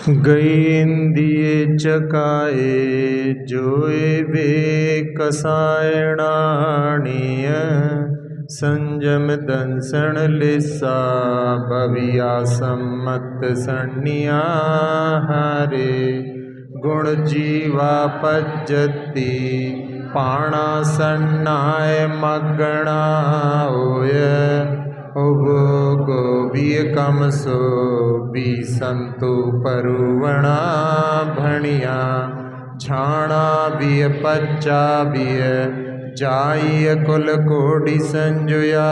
गई इंदिये चकाए जोए वे कसायणाणीय संजम दंसण लिसा भविया सम्मत सन्निया हरे गुण जीवा पज्जति पाणा सन्नाय मगणा होय उगो गोबिय कमसो बी संतु परुवणा भणिया झाणा बिय पच्चा बिय जाइय कुल कोडि संजुया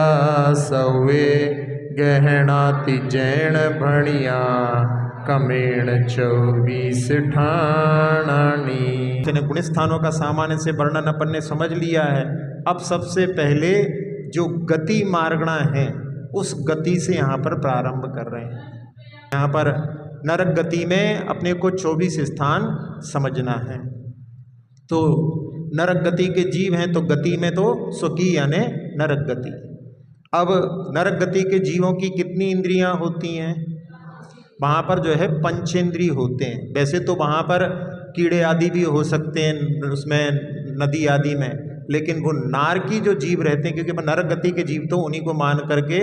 सवे गहना तिजैण भणिया कमेण 24 ठाणानी। गुण स्थानों का सामान्य से वर्णन अपन ने समझ लिया है। अब सबसे पहले जो गति मार्गणा है उस गति से यहाँ पर प्रारंभ कर रहे हैं। यहाँ पर नरक गति में अपने को 24 स्थान समझना है। तो नरक गति के जीव हैं तो गति में तो सुखी यानी नरक गति। अब नरक गति के जीवों की कितनी इंद्रियां होती हैं? वहाँ पर जो है पंचेंद्रिय होते हैं। वैसे तो वहाँ पर कीड़े आदि भी हो सकते हैं उसमें नदी आदि में, लेकिन वो नारकी जो जीव रहते हैं, क्योंकि नरक गति के जीव तो उन्हीं को मान करके,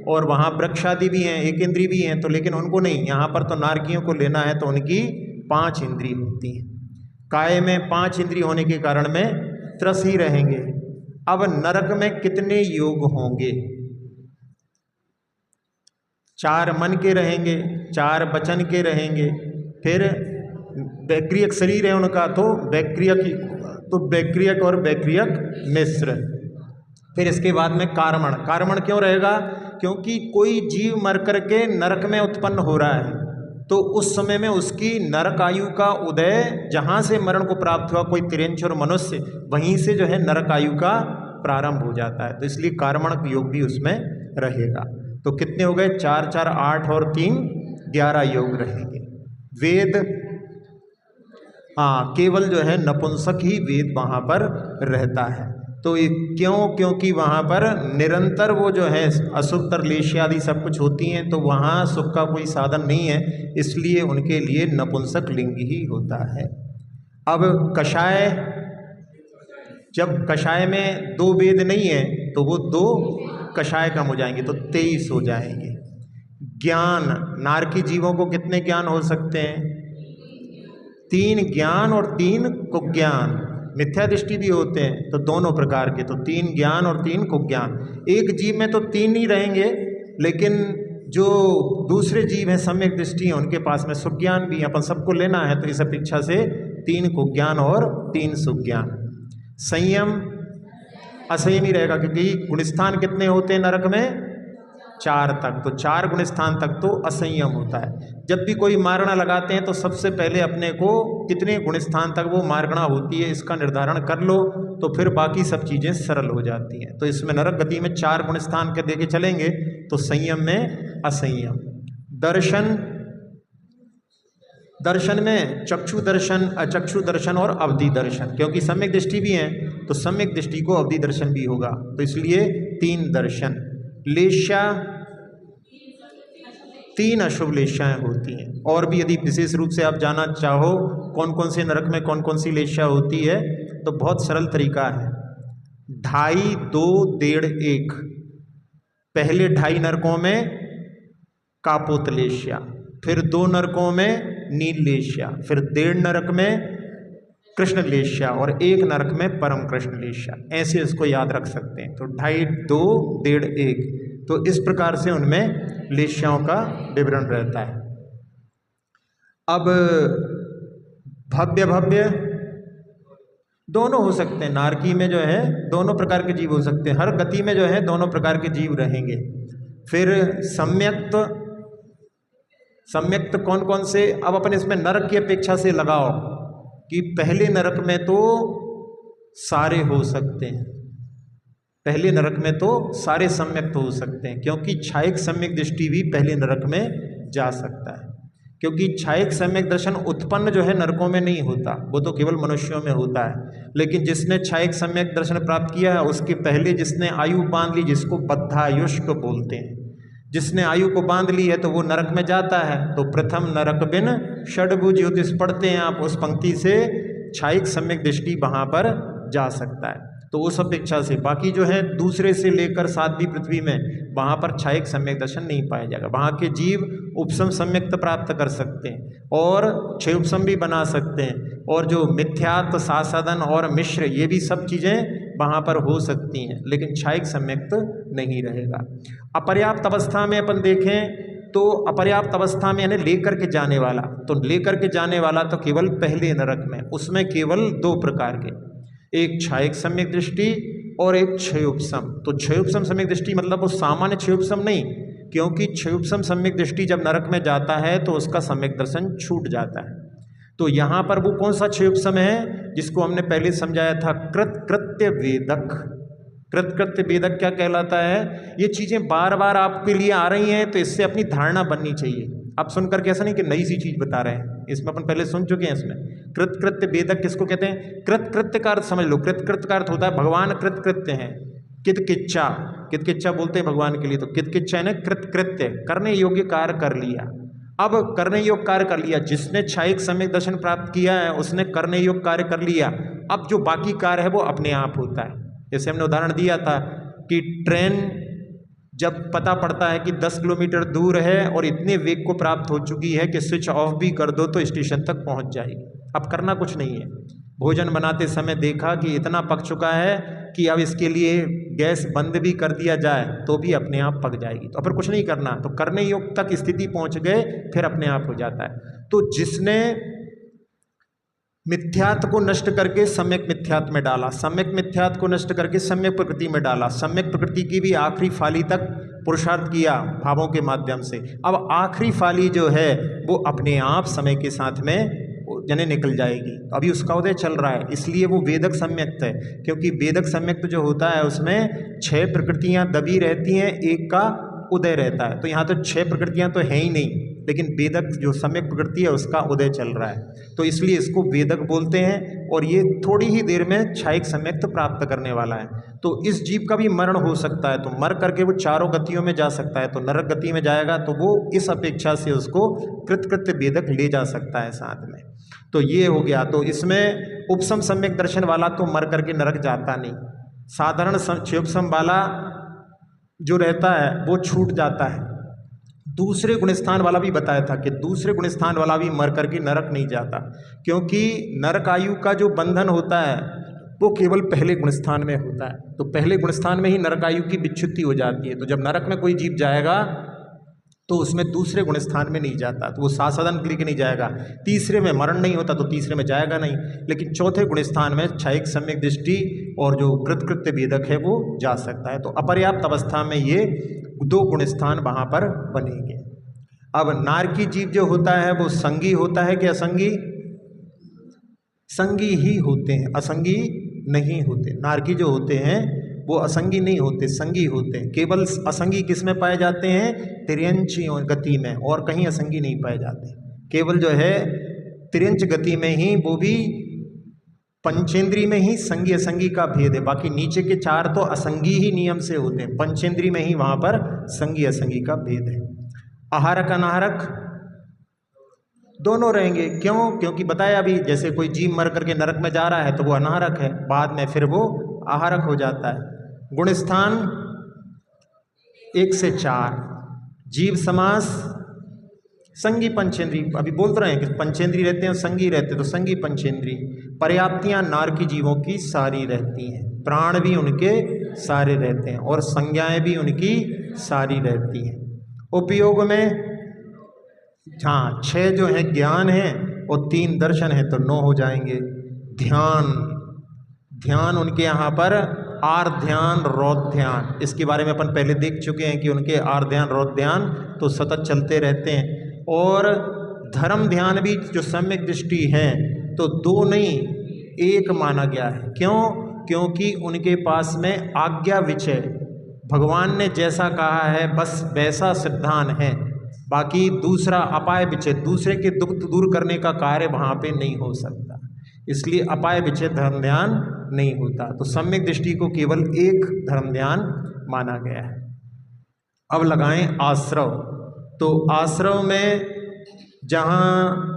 और वहाँ वृक्ष आदि भी हैं, एक इंद्रिय भी हैं, तो लेकिन उनको नहीं, यहाँ पर तो नारकियों को लेना है तो उनकी 5 इंद्रिय होती हैं। काय में 5 इंद्रिय होने के कारण में त्रस ही रहेंगे। अब नरक में कितने योग होंगे? 4 मन के रहेंगे, 4 वचन के रहेंगे, फिर वैक्रियक शरीर है उनका तो वैक्रियक और वैक्रियक मिश्र। फिर इसके बाद में कारमण। कारमण क्यों रहेगा? क्योंकि कोई जीव मर करके नरक में उत्पन्न हो रहा है तो उस समय में उसकी नरक आयु का उदय, जहाँ से मरण को प्राप्त हुआ कोई तिरंच और मनुष्य, वहीं से जो है नरक आयु का प्रारंभ हो जाता है। तो इसलिए कारमण योग भी उसमें रहेगा। तो कितने हो गए? 4 4 8 और 3 11 योग रहेंगे। वेद, हाँ, केवल जो है नपुंसक ही वेद वहाँ पर रहता है। तो ये क्यों? क्योंकि वहाँ पर निरंतर वो जो है अशुभ तरलेश आदि सब कुछ होती हैं, तो वहाँ सुख का कोई साधन नहीं है, इसलिए उनके लिए नपुंसक लिंग ही होता है। अब कषाय, जब कषाय में 2 वेद नहीं है तो वो 2 कषाय कम हो जाएंगे तो 23 हो जाएंगे। ज्ञान, नारकी जीवों को कितने ज्ञान हो सकते हैं? 3 ज्ञान और 3 कुज्ञान। मिथ्या दृष्टि भी होते हैं तो दोनों प्रकार के, तो 3 ज्ञान और 3 कुज्ञान। एक जीव में तो 3 ही रहेंगे, लेकिन जो दूसरे जीव हैं सम्यक दृष्टि है उनके पास में सुज्ञान भी अपन सबको लेना है, तो इस अपेक्षा से 3 कुज्ञान और 3 सुज्ञान। संयम, असंयम ही रहेगा, क्योंकि गुणस्थान कितने होते हैं नरक में? 4 तक, तो 4 गुणस्थान तक तो असंयम होता है। जब भी कोई मार्गणा लगाते हैं तो सबसे पहले अपने को कितने गुणस्थान तक वो मार्गणा होती है इसका निर्धारण कर लो, तो फिर बाकी सब चीज़ें सरल हो जाती हैं। तो इसमें नरक गति में 4 गुणस्थान के देके चलेंगे तो संयम में असंयम। दर्शन, दर्शन में चक्षु दर्शन, अचक्षु दर्शन और अवधि दर्शन, क्योंकि सम्यक दृष्टि भी है तो सम्यक दृष्टि को अवधि दर्शन भी होगा, तो इसलिए 3 दर्शन। लेशा, 3 अशुभ लेशाएं होती हैं। और भी यदि विशेष रूप से आप जानना चाहो कौन कौन से नरक में कौन कौन सी लेशा होती है, तो बहुत सरल तरीका है। 2.5, 2, 1.5, 1। पहले 2.5 नरकों में कापोत लेशा, फिर 2 नरकों में नील लेशा, फिर 1.5 नरक में कृष्ण लेशा और 1 नरक में परम कृष्ण लेशा। ऐसे इसको याद रख सकते हैं। तो 2.5, 2, 1.5, 1, तो इस प्रकार से उनमें लेशाओं का विवरण रहता है। अब भव्य, भव्य दोनों हो सकते हैं। नारकी में जो है दोनों प्रकार के जीव हो सकते हैं, हर गति में जो है दोनों प्रकार के जीव रहेंगे। फिर सम्यक्त, सम्यक्त कौन कौन से? अब अपन इसमें नरक की अपेक्षा से लगाओ कि पहले नरक में तो सारे हो सकते हैं, पहले नरक में तो सारे सम्यक्त हो सकते हैं, क्योंकि छायक सम्यक दृष्टि भी पहले नरक में जा सकता है। क्योंकि छायक सम्यक दर्शन उत्पन्न जो है नरकों में नहीं होता, वो तो केवल मनुष्यों में होता है। लेकिन जिसने छायक सम्यक दर्शन प्राप्त किया है उसके पहले जिसने आयु बांध ली, जिसको बद्धायुष्क बोलते हैं, जिसने आयु को बांध ली है तो वो नरक में जाता है। तो प्रथम नरक बिन षड्भुज ज्योतिष पढ़ते हैं आप, उस पंक्ति से क्षायिक सम्यक दृष्टि वहां पर जा सकता है। तो उस अपेक्षा से बाकी जो है दूसरे से लेकर सातवीं पृथ्वी में वहां पर क्षायिक सम्यक दर्शन नहीं पाया जाएगा। वहां के जीव उपसम सम्यक्त प्राप्त कर सकते हैं और क्षय उपसम भी बना सकते हैं, और जो मिथ्यात्व सासादन और मिश्र ये भी सब चीजें वहां पर हो सकती हैं, लेकिन क्षायिक सम्यक्त नहीं रहेगा। अपर्याप्त अवस्था में अपन देखें तो अपर्याप्त अवस्था में यानी लेकर के जाने वाला, तो लेकर के जाने वाला तो केवल पहले नरक में, उसमें केवल दो प्रकार के, एक क्षायिक सम्यक दृष्टि और एक क्षयोपशम। तो क्षयोपशम सम्यक दृष्टि मतलब वो सामान्य क्षयोपशम नहीं, क्योंकि क्षयोपशम सम्यक दृष्टि जब नरक में जाता है तो उसका सम्यक दर्शन छूट जाता है। तो यहाँ पर वो कौन सा क्षयोपशम है जिसको हमने पहले समझाया था, कृत्य वेदक। कृत्य वेदक क्या कहलाता है? ये चीजें बार बार आपके लिए आ रही हैं तो इससे अपनी धारणा बननी चाहिए। आप सुनकर के ऐसा नहीं कि नई सी चीज बता रहे हैं, इसमें अपन पहले सुन चुके हैं। इसमें कृत्य वेदक किसको कहते हैं? कृत्य का अर्थ समझ लो। कृत्य का अर्थ होता है भगवान कृत्य हैं। कितकिच्चा बोलते हैं भगवान के लिए, तो कितकिच्चा है ना कृत्य, करने योग्य कार्य कर लिया। अब करने योग्य कार्य कर लिया, जिसने क्षायिक सम्यक दर्शन प्राप्त किया है उसने करने योग्य कार्य कर लिया। अब जो बाकी कार्य है वो अपने आप होता है। जैसे हमने उदाहरण दिया था कि ट्रेन जब पता पड़ता है कि 10 किलोमीटर दूर है और इतने वेग को प्राप्त हो चुकी है कि स्विच ऑफ भी कर दो तो स्टेशन तक पहुंच जाएगी। अब करना कुछ नहीं है। भोजन बनाते समय देखा कि इतना पक चुका है कि अब इसके लिए गैस बंद भी कर दिया जाए तो भी अपने आप पक जाएगी। तो फिर कुछ नहीं करना, तो करने योग्य तक स्थिति पहुंच गए फिर अपने आप हो जाता है। तो जिसने मिथ्यात्व को नष्ट करके सम्यक मिथ्यात्व में डाला, सम्यक मिथ्यात्व को नष्ट करके सम्यक प्रकृति में डाला, सम्यक प्रकृति की भी आखिरी फाली तक पुरुषार्थ किया भावों के माध्यम से, अब आखिरी फाली जो है वो अपने आप समय के साथ में यानी निकल जाएगी। अभी उसका उदय चल रहा है, इसलिए वो वेदक सम्यक्त है। क्योंकि वेदक सम्यक्त जो होता है उसमें 6 प्रकृतियां दबी रहती हैं, एक का उदय रहता है। तो यहाँ तो 6 प्रकृतियां तो है ही नहीं, लेकिन वेदक जो सम्यक प्रकृति है उसका उदय चल रहा है, तो इसलिए इसको वेदक बोलते हैं। और ये थोड़ी ही देर में क्षायिक सम्यक्त प्राप्त करने वाला है। तो इस जीव का भी मरण हो सकता है, तो मर करके वो चारों गतियों में जा सकता है। तो नरक गति में जाएगा तो वो इस अपेक्षा से उसको कृत्य वेदक ले जा सकता है साथ में। तो ये हो गया। तो इसमें उपसम सम्यक दर्शन वाला तो मर करके नरक जाता नहीं, साधारण क्षयोपशम वाला जो रहता है वो छूट जाता है। दूसरे गुणस्थान वाला भी बताया था कि दूसरे गुणस्थान वाला भी मर करके नरक नहीं जाता, क्योंकि नरक आयु का जो बंधन होता है वो केवल पहले गुणस्थान में होता है। तो पहले गुणस्थान में ही नरक आयु की विच्छुत्ति हो जाती है। तो जब नरक में कोई जीव जाएगा तो उसमें दूसरे गुणस्थान में नहीं जाता, तो वो साधन के लिए नहीं जाएगा। तीसरे में मरण नहीं होता तो तीसरे में जाएगा नहीं, लेकिन चौथे गुणस्थान में क्षायिक सम्यक दृष्टि और जो कृत्य वेदक है वो जा सकता है। तो अपर्याप्त अवस्था में ये 2 गुणस्थान वहां पर बनेंगे। अब नारकी जीव जो होता है वो संगी होता है कि असंगी? संगी ही होते हैं, असंगी नहीं होते। नारकी जो होते हैं वो असंगी नहीं होते, संगी होते हैं। केवल असंगी किस में पाए जाते हैं? तिर्यंच गति में, और कहीं असंगी नहीं पाए जाते। केवल जो है तिर्यंच गति में ही, वो भी पंचेंद्री में ही संगी असंगी का भेद है। बाकी नीचे के 4 तो असंगी ही नियम से होते हैं, पंचेंद्री में ही वहां पर संगी असंगी का भेद है। आहारक अनाहारक दोनों रहेंगे। क्यों? क्योंकि बताया अभी, जैसे कोई जीव मर करके नरक में जा रहा है तो वो अनाहारक है, बाद में फिर वो आहारक हो जाता है। गुणस्थान 1 से 4, जीव समास संगी पंचेंद्री, अभी बोल रहे हैं कि पंचेंद्री रहते हैं, संगी रहते हैं, तो संगी पंचेंद्री। पर्याप्तियां नारकी जीवों की सारी रहती हैं, प्राण भी उनके सारे रहते हैं और संज्ञाएं भी उनकी सारी रहती हैं। उपयोग में हाँ 6 जो है ज्ञान है और 3 दर्शन है, तो 9 हो जाएंगे। ध्यान उनके यहाँ पर आर ध्यान रौद्र ध्यान, इसके बारे में अपन पहले देख चुके हैं कि उनके आर ध्यान रौद्र ध्यान तो सतत चलते रहते हैं। और धर्म ध्यान भी जो सम्यक दृष्टि है तो 2 नहीं 1 माना गया है। क्यों? क्योंकि उनके पास में आज्ञा विचय, भगवान ने जैसा कहा है बस वैसा सिद्धांत है, बाकी दूसरा अपाय विचय, दूसरे के दुख दूर करने का कार्य वहाँ पे नहीं हो सकता, इसलिए अपाय विचय धर्म ध्यान नहीं होता। तो सम्यक दृष्टि को केवल 1 धर्म ध्यान माना गया है। अब लगाएं आश्रव। तो आश्रव में जहाँ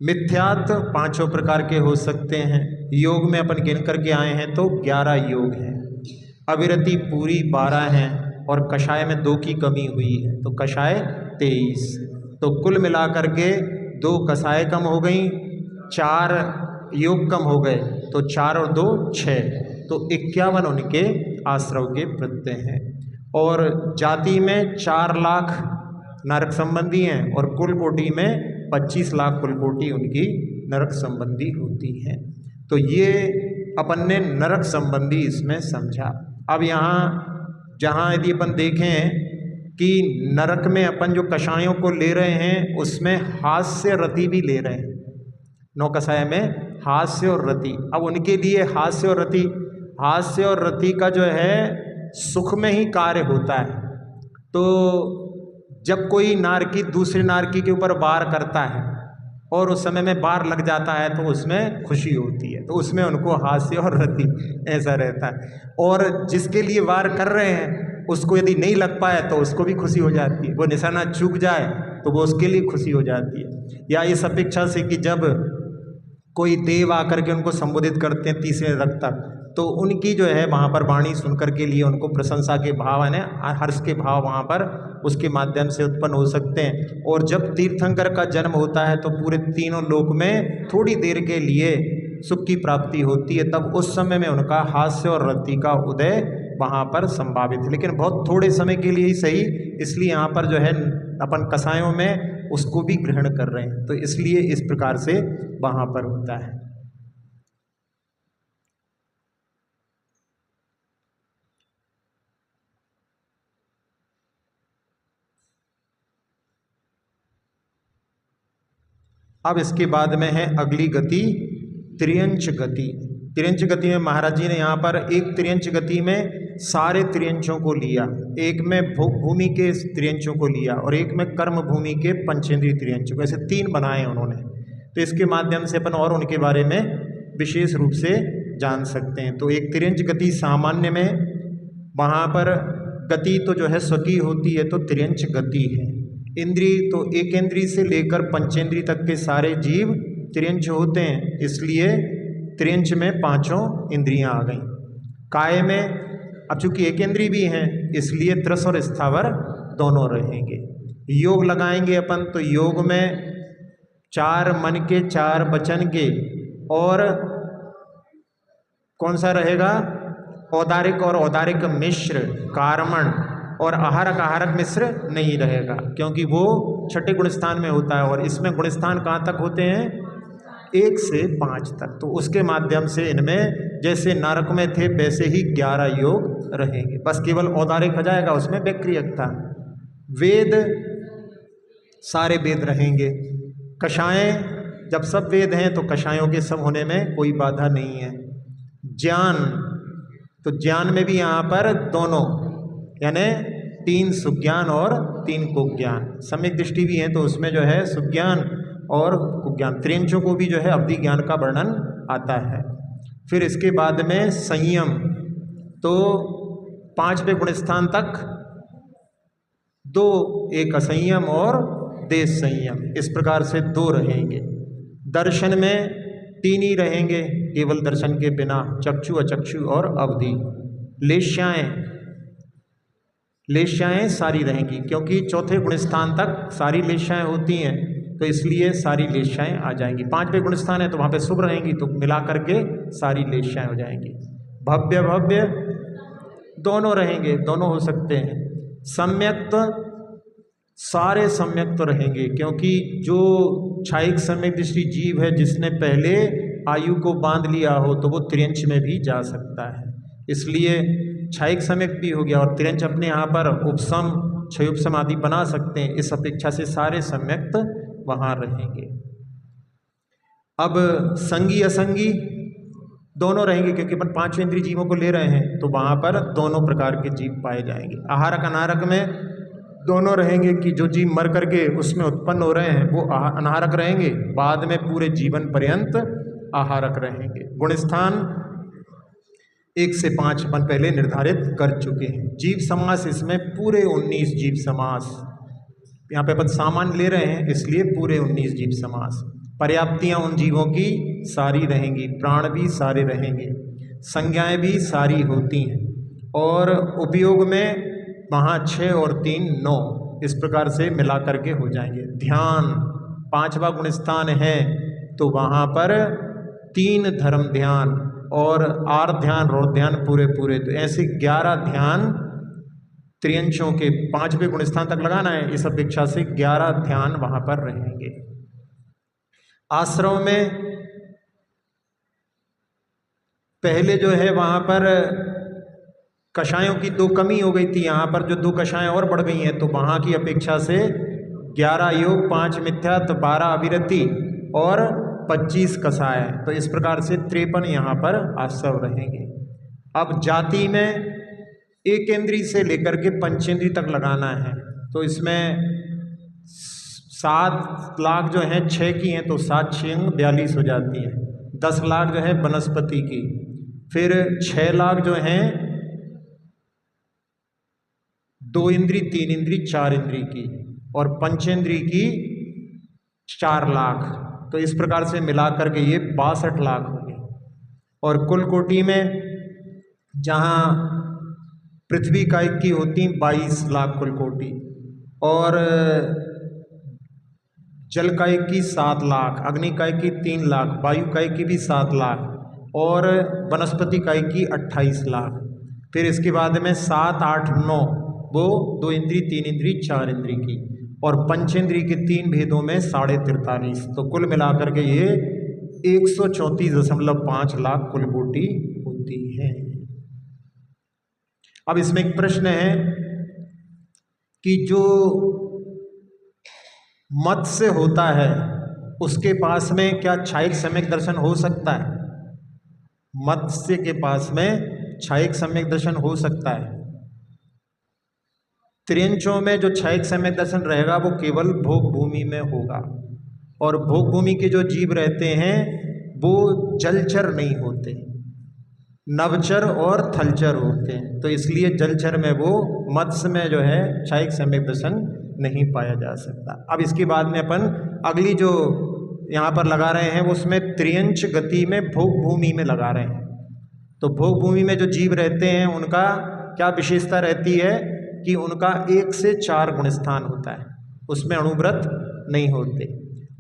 मिथ्यात्व पांचों प्रकार के हो सकते हैं, योग में अपन गिन करके आए हैं तो 11 योग हैं, अविरति पूरी 12 हैं, और कषाय में 2 की कमी हुई है तो कषाय 23। तो कुल मिलाकर के 2 कषाय कम हो गई, 4 योग कम हो गए, तो 4 और 2 6, तो 51 उनके आश्रव के प्रत्यय हैं। और जाति में 4 लाख नरक संबंधी हैं और कुल कोटि में 25 लाख कुल कोटि उनकी नरक संबंधी होती है। तो ये अपन ने नरक संबंधी इसमें समझा। अब यहाँ जहाँ यदि अपन देखें कि नरक में अपन जो कषायों को ले रहे हैं उसमें हास्य रति भी ले रहे हैं, 9 कषाय में हास्य और रति। अब उनके लिए हास्य और रति का जो है सुख में ही कार्य होता है। तो जब कोई नारकी दूसरे नारकी के ऊपर वार करता है और उस समय में वार लग जाता है तो उसमें खुशी होती है, तो उसमें उनको हास्य और रति ऐसा रहता है। और जिसके लिए वार कर रहे हैं उसको यदि नहीं लग पाए तो उसको भी खुशी हो जाती है, वो निशाना चूक जाए तो वो उसके लिए खुशी हो जाती है। या इस अपेक्षा से कि जब कोई देव आकर के उनको संबोधित करते हैं तीसरे रक्त तक, तो उनकी जो है वहाँ पर वाणी सुनकर के लिए उनको प्रशंसा के भाव है, हर्ष के भाव वहाँ पर उसके माध्यम से उत्पन्न हो सकते हैं। और जब तीर्थंकर का जन्म होता है तो पूरे तीनों लोक में थोड़ी देर के लिए सुख की प्राप्ति होती है, तब उस समय में उनका हास्य और रति का उदय वहाँ पर संभावित है, लेकिन बहुत थोड़े समय के लिए ही सही। इसलिए यहाँ पर जो है अपन कसायों में उसको भी ग्रहण कर रहे हैं, तो इसलिए इस प्रकार से वहाँ पर होता है। अब इसके बाद में है अगली गति त्रियंच गति। त्रियंच गति में महाराज जी ने यहाँ पर एक त्रियंच गति में सारे त्रियंचों को लिया, एक में भोग भूमि के त्रियंचों को लिया और एक में कर्म भूमि के पंचेंद्रीय त्रियंचों को, ऐसे 3 बनाए उन्होंने। तो इसके माध्यम से अपन और उनके बारे में विशेष रूप से जान सकते हैं। तो एक त्रियंच गति सामान्य में वहाँ पर गति तो जो है स्वकीय होती है, तो त्रियंच गति है। इंद्रिय तो एक इंद्रिय से लेकर पंचेंद्रिय तक के सारे जीव त्रियंच होते हैं, इसलिए त्रियंच में 5 इंद्रियां आ गई। काय में अब चूंकि एक इंद्रिय भी हैं इसलिए त्रस और स्थावर दोनों रहेंगे। योग लगाएंगे अपन, तो योग में 4 मन के 4 वचन के, और कौन सा रहेगा, औदारिक और औदारिक मिश्र, कार्मण और आहारक मिश्र नहीं रहेगा, क्योंकि वो छठे गुणस्थान में होता है। और इसमें गुणस्थान कहाँ तक होते हैं, 1 से 5 तक। तो उसके माध्यम से इनमें जैसे नारक में थे वैसे ही 11 योग रहेंगे, बस केवल औदारिक हो जाएगा, उसमें व्यक्रियकता। वेद सारे वेद रहेंगे। कषाय जब सब वेद हैं तो कषायों के सब होने में कोई बाधा नहीं है। ज्ञान, तो ज्ञान में भी यहाँ पर दोनों, यानी 3 सुज्ञान और 3 कुज्ञान। सम्यक दृष्टि भी है तो उसमें जो है सुज्ञान और कुज्ञान, त्रियंचों को भी जो है अवधि ज्ञान का वर्णन आता है। फिर इसके बाद में संयम, तो 5वें गुणस्थान तक 2, एक असंयम और देश संयम, इस प्रकार से 2 रहेंगे। दर्शन में 3 ही रहेंगे केवल दर्शन के बिना, चक्षु, अचक्षु और अवधि। लेश्याएं सारी रहेंगी, क्योंकि 4थे गुणस्थान तक सारी लेश्याएं होती हैं, तो इसलिए सारी लेश्याएं आ जाएंगी। 5वें गुणस्थान है तो वहाँ पे शुभ रहेंगी, तो मिला करके सारी लेश्याएं हो जाएंगी। भव्य दोनों रहेंगे, दोनों हो सकते हैं। सम्यक्त, सारे सम्यक्त रहेंगे, क्योंकि जो क्षायिक सम्यक दृष्टि जीव है जिसने पहले आयु को बांध लिया हो तो वो त्रियंच में भी जा सकता है, इसलिए क्षायिक सम्यक भी हो गया। और त्रियंच अपने यहाँ पर उपसम, क्षयोपसम आदि बना सकते हैं, इस अपेक्षा से सारे सम्यक्त वहाँ रहेंगे। अब संगी असंगी दोनों रहेंगे, क्योंकि अपन 5 इंद्रिय जीवों को ले रहे हैं तो वहाँ पर दोनों प्रकार के जीव पाए जाएंगे। आहारक अनाहारक में दोनों रहेंगे, कि जो जीव मर करके उसमें उत्पन्न हो रहे हैं वो अनाहारक रहेंगे, बाद में पूरे जीवन पर्यंत आहारक रहेंगे। गुणस्थान 1 से 5 अपन पहले निर्धारित कर चुके हैं। जीव समास इसमें पूरे 19 जीव समास, यहाँ पे अपन सामान्य ले रहे हैं इसलिए पूरे 19 जीव समास। पर्याप्तियाँ उन जीवों की सारी रहेंगी, प्राण भी सारे रहेंगे, संज्ञाएं भी सारी होती हैं, और उपयोग में वहाँ 6 और 3 9, इस प्रकार से मिला करके हो जाएंगे। ध्यान 5वां गुणस्थान है तो वहाँ पर 3 धर्म ध्यान और आर ध्यान रोड़ ध्यान पूरे पूरे, तो ऐसे 11 ध्यान त्रियंशों के 5वें गुणस्थान तक लगाना है। इस अपेक्षा से 11 ध्यान वहाँ पर रहेंगे। आश्रम में पहले जो है वहाँ पर कषायों की 2 कमी हो गई थी, यहाँ पर जो 2 कषाएं और बढ़ गई हैं, तो वहाँ की अपेक्षा से 11 योग 5 मिथ्या तो 12 अविरति और 25 कषाय, तो इस प्रकार से 53 यहाँ पर आश्रव रहेंगे। अब जाति में एकेंद्री से लेकर के पंचेंद्री तक लगाना है, तो इसमें 7 लाख जो हैं 6 की हैं तो 7 6 42 हो जाती हैं। 10 लाख जो है वनस्पति की, फिर 6 लाख जो हैं 2 इंद्री 3 इंद्री 4 इंद्री की, और पंचेंद्री की 4 लाख, तो इस प्रकार से मिला करके ये 62 लाख होंगे। और कुल कोटि में जहाँ पृथ्वी काय की होती 22 लाख कुल कोटि, और जल काय की 7 लाख, अग्नि काय की 3 लाख, वायु काय की भी 7 लाख, और वनस्पति काय की 28 लाख। फिर इसके बाद में 7 8 9 वो 2 इंद्री 3 इंद्री 4 इंद्री की, और पंचेंद्री के 3 भेदों में 43.5, तो कुल मिलाकर के ये 134.5 लाख कुल कोटि होती है। अब इसमें एक प्रश्न है कि जो मत्स्य होता है उसके पास में क्या क्षयिक सम्यक दर्शन हो सकता है? मत्स्य के पास में क्षयिक सम्यक दर्शन हो सकता है। त्रियंचों में जो क्षयिक सम्यक दर्शन रहेगा वो केवल भोग भूमि में होगा, और भोग भूमि के जो जीव रहते हैं वो जलचर नहीं होते, नवचर और थलचर होते हैं, तो इसलिए जलचर में वो मत्स्य में जो है क्षयिक सम्यक दर्शन नहीं पाया जा सकता। अब इसके बाद में अपन अगली जो यहाँ पर लगा रहे हैं उसमें त्रियंच गति में भोग भूमि में लगा रहे हैं। तो भोग भूमि में जो जीव रहते हैं उनका क्या विशेषता रहती है कि उनका 1 से 4 गुणस्थान होता है, उसमें अणुव्रत नहीं होते,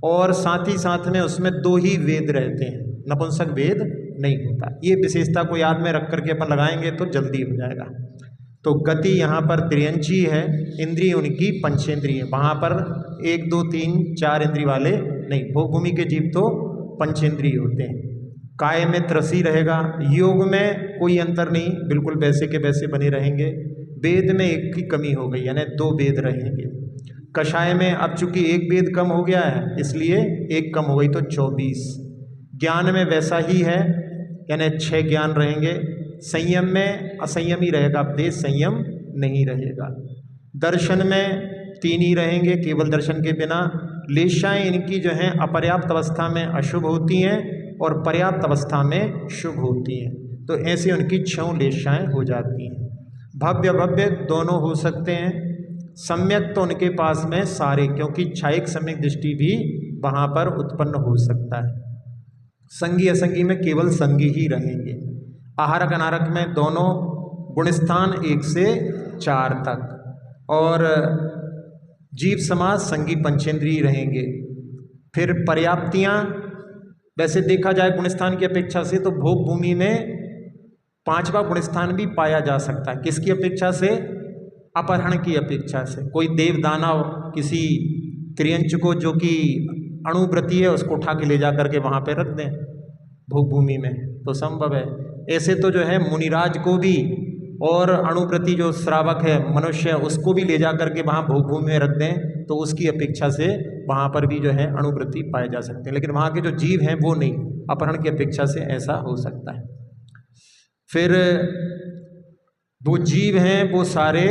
और साथ ही साथ में उसमें 2 ही वेद रहते हैं, नपुंसक वेद नहीं होता। ये विशेषता को याद में रख करके अपन लगाएंगे तो जल्दी हो जाएगा। तो गति यहाँ पर त्रियंची है, इंद्रिय उनकी पंचेंद्रिय, वहाँ पर 1 2 3 4 इंद्रिय वाले नहीं, भोग भूमि के जीव तो पंचेंद्रिय होते हैं। काय में त्रसी रहेगा, योग में कोई अंतर नहीं, बिल्कुल वैसे के वैसे बने रहेंगे। वेद में 1 की कमी हो गई, यानी 2 वेद रहेंगे। कषाय में अब चूंकि 1 वेद कम हो गया है इसलिए 1 कम हो गई तो 24। ज्ञान में वैसा ही है, यानी 6 ज्ञान रहेंगे। संयम में असंयमी रहेगा, उपदेश संयम नहीं रहेगा। दर्शन में 3 ही रहेंगे केवल दर्शन के बिना। लेशाएं इनकी जो हैं अपर्याप्त अवस्था में अशुभ होती हैं और पर्याप्त अवस्था में शुभ होती हैं, तो ऐसे उनकी 6 लेशाएं हो जाती हैं। भव्य भव्य दोनों हो सकते हैं। सम्यक तो उनके पास में सारे, क्योंकि क्षयिक सम्यक दृष्टि भी वहाँ पर उत्पन्न हो सकता है। संगी असंगी में केवल संगी ही रहेंगे। आहारक अनारक में दोनों गुणस्थान 1 से 4 तक, और जीव समाज संगी पंचेंद्रीय रहेंगे। फिर पर्याप्तियाँ वैसे देखा जाए गुणस्थान की अपेक्षा से तो भोग भूमि में 5वां गुणस्थान भी पाया जा सकता है। किसकी अपेक्षा से? अपहरण की अपेक्षा से। कोई देव दानव किसी त्रियंच को जो कि अणुव्रती है उसको उठा के ले जा करके वहाँ पे रख दें भोग भूमि में, तो संभव है। ऐसे तो जो है मुनिराज को भी, और अणुव्रती जो श्रावक है मनुष्य उसको भी ले जा करके वहाँ भोग भूमि में रख दें, तो उसकी अपेक्षा से वहाँ पर भी जो है अणुव्रती पाए जा सकते हैं। लेकिन वहाँ के जो जीव हैं वो नहीं, अपहरण की अपेक्षा से ऐसा हो सकता है। फिर वो जीव हैं वो सारे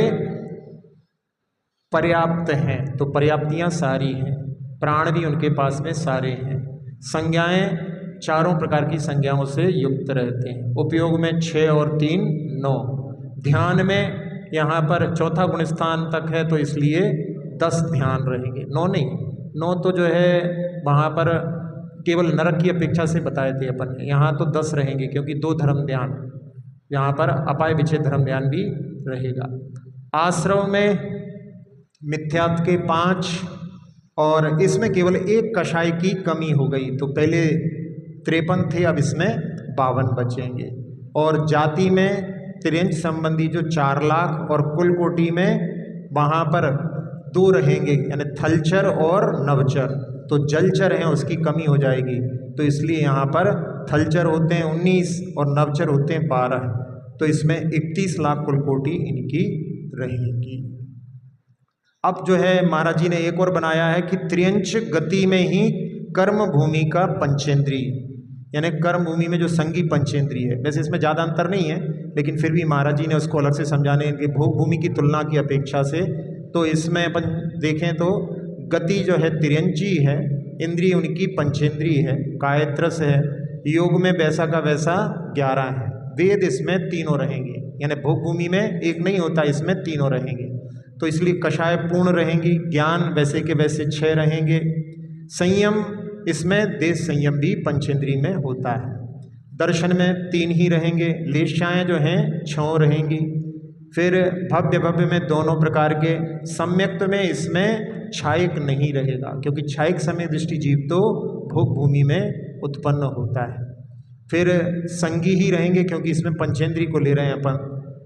पर्याप्त हैं, तो पर्याप्तियाँ सारी हैं। प्राण भी उनके पास में सारे हैं। संज्ञाएं चारों प्रकार की संज्ञाओं से युक्त रहते हैं। उपयोग में 6 और 3 9। ध्यान में यहाँ पर चौथा गुण स्थान तक है तो इसलिए 10 ध्यान रहेंगे, 9 नहीं। 9 तो जो है वहाँ पर केवल नरक की अपेक्षा से बताए थे अपन, यहाँ तो 10 रहेंगे क्योंकि 2 धर्म ध्यान, यहाँ पर अपाय विच्छेद धर्म ध्यान भी रहेगा। आश्रव में मिथ्यात्व के 5 और इसमें केवल 1 कषाय की कमी हो गई, तो पहले 53 थे, अब इसमें 52 बचेंगे। और जाति में त्रियंच संबंधी जो 4 लाख और कुल कोटि में वहाँ पर 2 रहेंगे, यानी थलचर और नवचर, तो जलचर हैं उसकी कमी हो जाएगी, तो इसलिए यहाँ पर थलचर होते हैं 19 और नवचर होते हैं 12, तो इसमें 31 लाख कुल कोटि इनकी रहेगी। अब जो है महाराज जी ने एक और बनाया है कि त्रियंच गति में ही कर्म भूमि का पंचेंद्रीय, यानी कर्म भूमि में जो संगी पंचेंद्रीय है, वैसे इसमें ज़्यादा अंतर नहीं है लेकिन फिर भी महाराज जी ने उसको अलग से समझाने इनके भोग भूमि की तुलना की अपेक्षा से, तो इसमें अपन देखें तो गति जो है तिर्यंची है, इंद्रिय उनकी पंचेंद्रीय है, कायत्रस है, योग में वैसा का वैसा 11 है, वेद इसमें तीनों रहेंगे, यानी भोग भूमि में एक नहीं होता, इसमें तीनों रहेंगे, तो इसलिए कषाय पूर्ण रहेंगी, ज्ञान वैसे के वैसे 6 रहेंगे, संयम इसमें देश संयम भी पंचेंद्रीय में होता है, दर्शन में 3 ही रहेंगे, लेशाएँ जो हैं 6 रहेंगी, फिर भव्य भव्य में दोनों प्रकार के, सम्यक्त में इसमें छायक नहीं रहेगा क्योंकि छायक समय दृष्टि जीव तो भोग भूमि में उत्पन्न होता है, फिर संगी ही रहेंगे क्योंकि इसमें पंचेंद्रीय को ले रहे हैं अपन,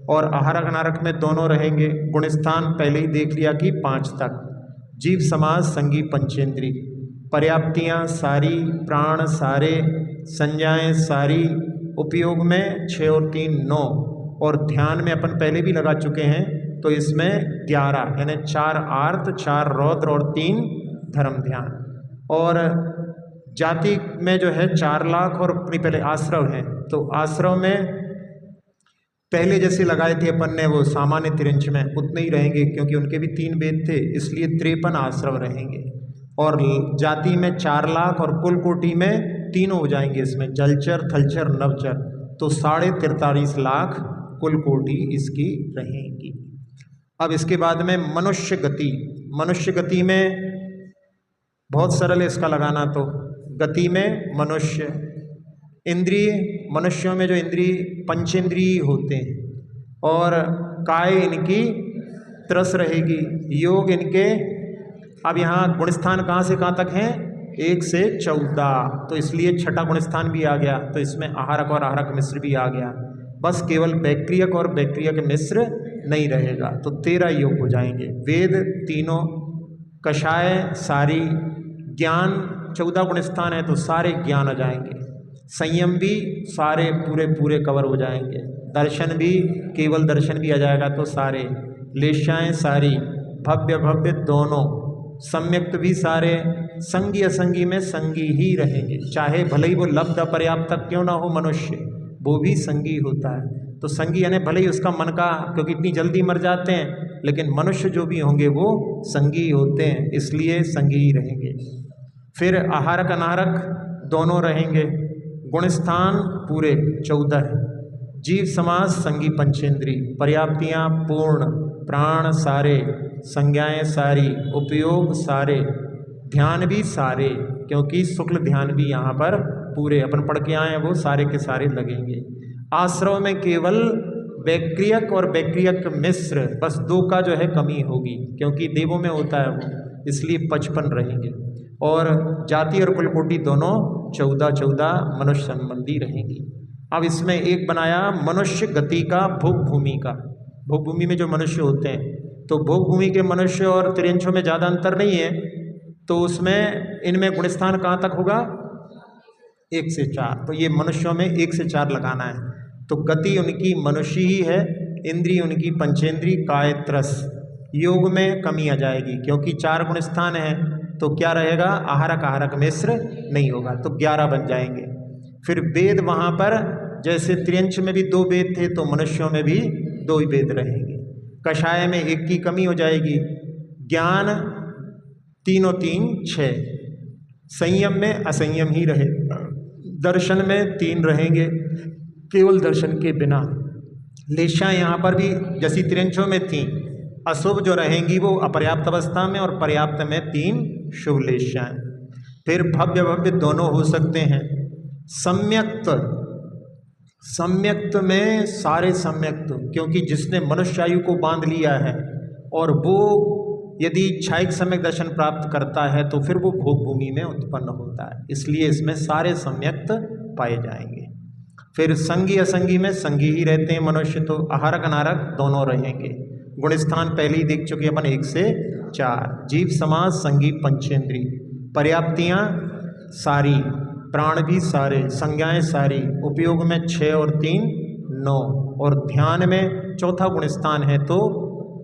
और आहारक अनारक में दोनों रहेंगे, गुणस्थान पहले ही देख लिया कि 5 तक, जीव समाज संगी पंचेंद्रीय, पर्याप्तियाँ सारी, प्राण सारे, संज्ञाएँ सारी, उपयोग में 6 और 3 9, और ध्यान में अपन पहले भी लगा चुके हैं तो इसमें 11, यानी 4 आर्त, 4 रौद्र और 3 धर्म ध्यान, और जाति में जो है 4 लाख और अपनी पहले आश्रव है, तो आश्रव में पहले जैसे लगाए थे अपन ने वो सामान्य तिरंच में उतने ही रहेंगे क्योंकि उनके भी 3 वेद थे, इसलिए 53 आश्रव रहेंगे, और जाति में 4 लाख और कुल कोटि में तीनों हो जाएंगे, इसमें जलचर थलचर नवचर, तो 43.5 लाख कुल कोटि इसकी रहेंगी। अब इसके बाद में मनुष्य गति, मनुष्य गति में बहुत सरल है इसका लगाना, तो गति में मनुष्य, इंद्रिय मनुष्यों में जो इंद्रिय पंचेंद्रिय होते हैं, और काय इनकी त्रस रहेगी, योग इनके, अब यहाँ गुणस्थान कहाँ से कहाँ तक हैं 1 से 14, तो इसलिए छठा गुणस्थान भी आ गया, तो इसमें आहारक और आहारक मिश्र भी आ गया, बस केवल बैक्रियक और बैक्रियक मिश्र नहीं रहेगा, तो 13 योग हो जाएंगे, वेद तीनों, कषाय सारी, ज्ञान 14 गुणस्थान है तो सारे ज्ञान आ जाएंगे, संयम भी सारे पूरे पूरे कवर हो जाएंगे, दर्शन भी केवल दर्शन भी आ जाएगा तो सारे, लेशाएँ सारी, भव्य भव्य दोनों, सम्यक्त भी सारे, संगी असंगी में संगी ही रहेंगे, चाहे भले ही वो लब्ध अपर्याप्त तक क्यों ना हो मनुष्य, वो भी संगी होता है, तो संगी यानी भले ही उसका मन का, क्योंकि इतनी जल्दी मर जाते हैं, लेकिन मनुष्य जो भी होंगे वो संगी होते हैं, इसलिए संगी ही रहेंगे। फिर आहारक अनाहारक दोनों रहेंगे, गुणस्थान पूरे 14, जीव समाज संगी पंचेंद्रीय, पर्याप्तियाँ पूर्ण, प्राण सारे, संज्ञाएँ सारी, उपयोग सारे, ध्यान भी सारे, क्योंकि शुक्ल ध्यान भी यहाँ पर पूरे अपन पढ़ के आए हैं वो सारे के सारे लगेंगे। आश्रव में केवल बैक्रियक और बैक्रियक मिश्र, बस 2 का जो है कमी होगी क्योंकि देवों में होता है वो, इसलिए 55 रहेंगे, और जाति और कुलकोटि दोनों 14 मनुष्य संबंधी रहेंगी। अब इसमें एक बनाया मनुष्य गति का भोग भूमि का, भोग भूमि में जो मनुष्य होते हैं, तो भोग भूमि के मनुष्य और त्रियंशों में ज़्यादा अंतर नहीं है, तो उसमें इनमें गुणस्थान कहाँ तक होगा 1 से 4, तो ये मनुष्यों में 1 से 4 लगाना है, तो गति उनकी मनुष्य ही है, इंद्रिय उनकी पंचेंद्रिय काय त्रस, योग में कमी आ जाएगी क्योंकि 4 गुणस्थान है, तो क्या रहेगा आहारक आहारक मिश्र नहीं होगा, तो 11 बन जाएंगे। फिर वेद वहाँ पर जैसे त्रियंश में भी 2 वेद थे तो मनुष्यों में भी 2 ही वेद रहेंगे, कषाय में 1 की कमी हो जाएगी, ज्ञान 3 और 3 6, संयम में असंयम ही रहेगा, दर्शन में 3 रहेंगे, केवल दर्शन के बिना। लेशा यहाँ पर भी जैसी त्रियंचों में थी, अशुभ जो रहेंगी वो अपर्याप्त अवस्था में और पर्याप्त में 3 शुभ लेशाएं। फिर भव्य भव्य दोनों हो सकते हैं। सम्यक्त, सम्यक्त में सारे सम्यक्त, क्योंकि जिसने मनुष्यायु को बांध लिया है और वो यदि क्षायिक सम्यक दर्शन प्राप्त करता है तो फिर वो भोग भूमि में उत्पन्न होता है, इसलिए इसमें सारे सम्यक्त पाए जाएंगे। फिर संगी असंगी में संगी ही रहते हैं मनुष्य, तो आहारक अनारक दोनों रहेंगे। गुण स्थान पहले ही देख चुके अपन 1 से 4। जीव समाज संगी पंचेंद्री, पर्याप्तियाँ सारी, प्राण भी सारे, संज्ञाएं सारी, उपयोग में 6 और 3 9, और ध्यान में चौथा गुण स्थान है तो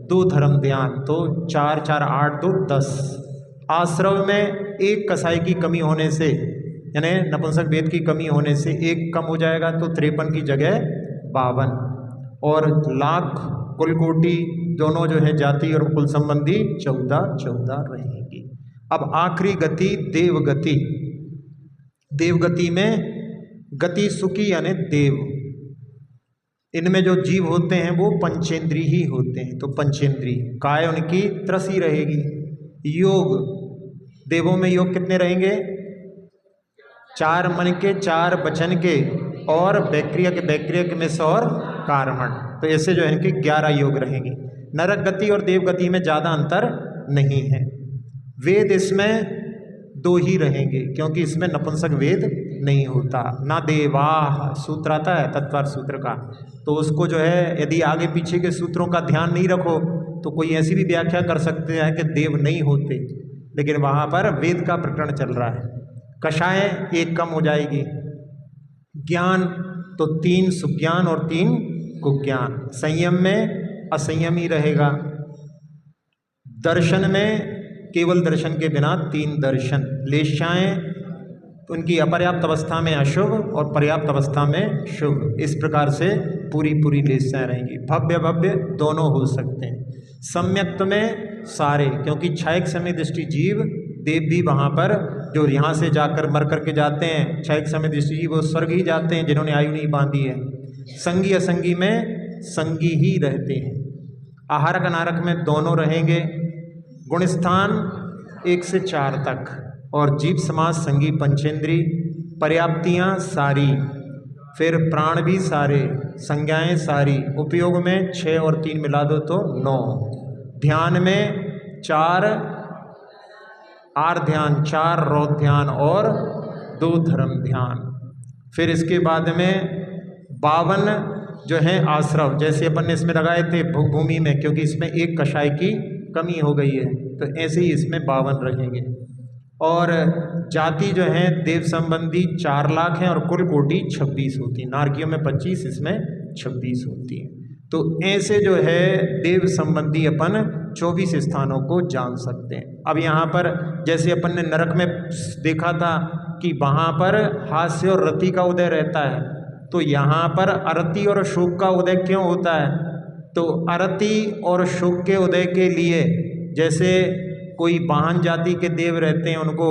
2 धर्म ध्यान, तो 4 4 8 2 10। आश्रव में 1 कसाई की कमी होने से, यानी नपुंसक वेद की कमी होने से 1 कम हो जाएगा, तो 53 की जगह 52, और लाख कुल कोटि दोनों जो है जाति और कुल संबंधी 14 14 रहेंगी। अब आखिरी गति देवगति। देवगति में गति सुखी यानी देव, इनमें जो जीव होते हैं वो पंचेंद्री ही होते हैं, तो पंचेंद्री, काय उनकी त्रसी रहेगी। योग, देवों में योग कितने रहेंगे? 4 मन के, 4 वचन के, और बैक्रियक में 100 और कार्मण, तो ऐसे जो है इनके 11 योग रहेंगे। नरक गति और देव गति में ज़्यादा अंतर नहीं है। वेद इसमें 2 ही रहेंगे, क्योंकि इसमें नपुंसक वेद नहीं होता। ना देवाह सूत्र आता है तत्वार्थ सूत्र का, तो उसको जो है यदि आगे पीछे के सूत्रों का ध्यान नहीं रखो तो कोई ऐसी भी व्याख्या कर सकते हैं कि देव नहीं होते, लेकिन वहाँ पर वेद का प्रकरण चल रहा है। कषाय 1 कम हो जाएगी। ज्ञान तो 3 सुज्ञान और 3 कुज्ञान। संयम में असंयम ही रहेगा। दर्शन में केवल दर्शन के बिना 3 दर्शन। लेशाएं तो उनकी अपर्याप्त अवस्था में अशुभ और पर्याप्त अवस्था में शुभ, इस प्रकार से पूरी लेशाएं रहेंगी। भव्य भव्य दोनों हो सकते हैं। सम्यक्त में सारे, क्योंकि क्षायिक समय दृष्टि जीव, देव भी वहाँ पर जो यहाँ से जाकर मर करके जाते हैं, क्षायिक समय दृष्टि जीव वो स्वर्ग ही जाते हैं जिन्होंने आयु नहीं बांधी है। संगी असंगी में संगी ही रहते हैं। आहारक अनारक में दोनों रहेंगे। गुण स्थान 1 से 4 तक, और जीव समाज संगी पंचेंद्री, पर्याप्तियाँ सारी, फिर प्राण भी सारे, संज्ञाएं सारी, उपयोग में 6 और 3 मिला दो तो 9। ध्यान में 4 आर ध्यान, 4 रौद्र ध्यान और 2 धर्म ध्यान। फिर इसके बाद में 52 जो है आश्रव, जैसे अपन ने इसमें लगाए थे भूमि में, क्योंकि इसमें 1 कषाय की कमी हो गई है, तो ऐसे ही इसमें 52 रहेंगे। और जाति जो है देव संबंधी 4 लाख हैं और कुल कोटि 26 होती है। नारकियों में 25, इसमें 26 होती है। तो ऐसे जो है देव संबंधी अपन 24 स्थानों को जान सकते हैं। अब यहाँ पर जैसे अपन ने नरक में देखा था कि वहाँ पर हास्य और रति का उदय रहता है, तो यहाँ पर अरति और शोक का उदय क्यों होता है? तो अरति और शोक के उदय के लिए, जैसे कोई वाहन जाति के देव रहते हैं, उनको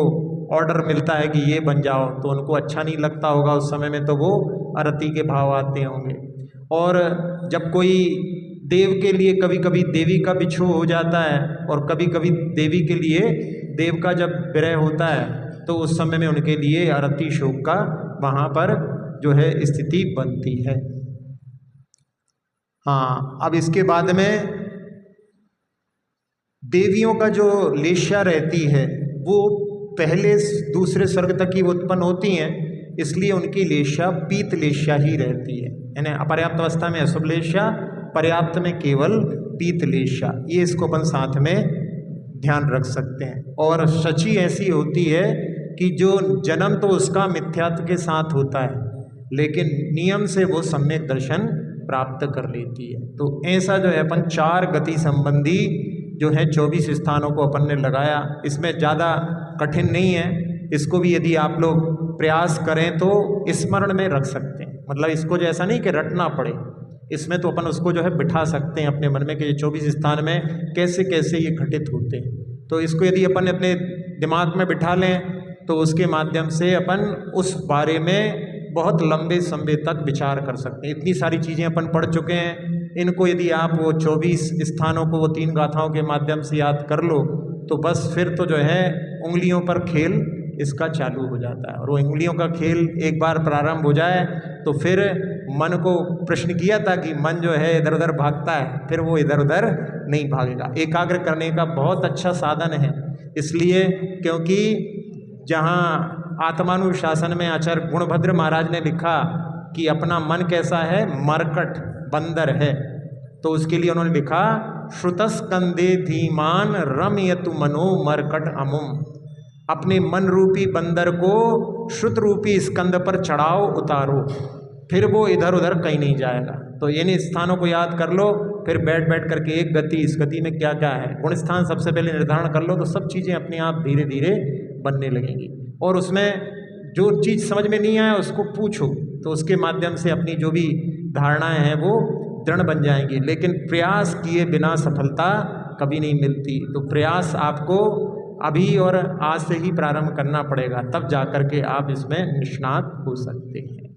ऑर्डर मिलता है कि ये बन जाओ, तो उनको अच्छा नहीं लगता होगा उस समय में, तो वो अरति के भाव आते होंगे। और जब कोई देव के लिए कभी कभी देवी का बिछोह हो जाता है, और कभी कभी देवी के लिए देव का जब विरह होता है, तो उस समय में उनके लिए अरति शोक का वहाँ पर जो है स्थिति बनती है। हाँ, अब इसके बाद में देवियों का जो लेशा रहती है वो पहले दूसरे स्वर्ग तक ही उत्पन्न होती हैं, इसलिए उनकी लेशा पीत लेशा ही रहती है, यानी अपर्याप्त अवस्था में अशुभ लेशा, पर्याप्त में केवल पीत लेशा। ये इसको अपन साथ में ध्यान रख सकते हैं। और शची ऐसी होती है कि जो जन्म तो उसका मिथ्यात्व के साथ होता है, लेकिन नियम से वो सम्यक दर्शन प्राप्त कर लेती है। तो ऐसा जो है अपन 4 गति संबंधी जो है 24 स्थानों को अपन ने लगाया। इसमें ज़्यादा कठिन नहीं है, इसको भी यदि आप लोग प्रयास करें तो स्मरण में रख सकते हैं। मतलब इसको जो ऐसा नहीं कि रटना पड़े, इसमें तो अपन उसको जो है बिठा सकते हैं अपने मन में कि ये 24 स्थान में कैसे कैसे ये घटित होते हैं। तो इसको यदि अपन अपने दिमाग में बिठा लें तो उसके माध्यम से अपन उस बारे में बहुत लंबे समय तक विचार कर सकते हैं। इतनी सारी चीज़ें अपन पढ़ चुके हैं, इनको यदि आप वो 24 स्थानों को वो 3 गाथाओं के माध्यम से याद कर लो तो बस फिर तो जो है उंगलियों पर खेल इसका चालू हो जाता है। और वो उंगलियों का खेल एक बार प्रारंभ हो जाए तो फिर मन को प्रश्न किया था कि मन जो है इधर उधर भागता है, फिर वो इधर उधर नहीं भागेगा। एकाग्र करने का बहुत अच्छा साधन है, इसलिए क्योंकि जहाँ आत्मानुशासन में आचार्य गुणभद्र महाराज ने लिखा कि अपना मन कैसा है, मरकट बंदर है, तो उसके लिए उन्होंने लिखा श्रुतस्कंदे धीमान रमयतु मनो मरकट अमुम। अपने मन रूपी बंदर को श्रुत रूपी स्कंद पर चढ़ाओ, उतारो, फिर वो इधर उधर कहीं नहीं जाएगा। तो इन स्थानों को याद कर लो, फिर बैठ बैठ करके एक गति, इस गति में क्या क्या है, गुण स्थान सबसे पहले निर्धारण कर लो, तो सब चीज़ें अपने आप धीरे धीरे बनने लगेंगी। और उसमें जो चीज़ समझ में नहीं आए उसको पूछो, तो उसके माध्यम से अपनी जो भी धारणाएं हैं वो दृढ़ बन जाएंगी। लेकिन प्रयास किए बिना सफलता कभी नहीं मिलती, तो प्रयास आपको अभी और आज से ही प्रारंभ करना पड़ेगा, तब जाकर के आप इसमें निष्णात हो सकते हैं।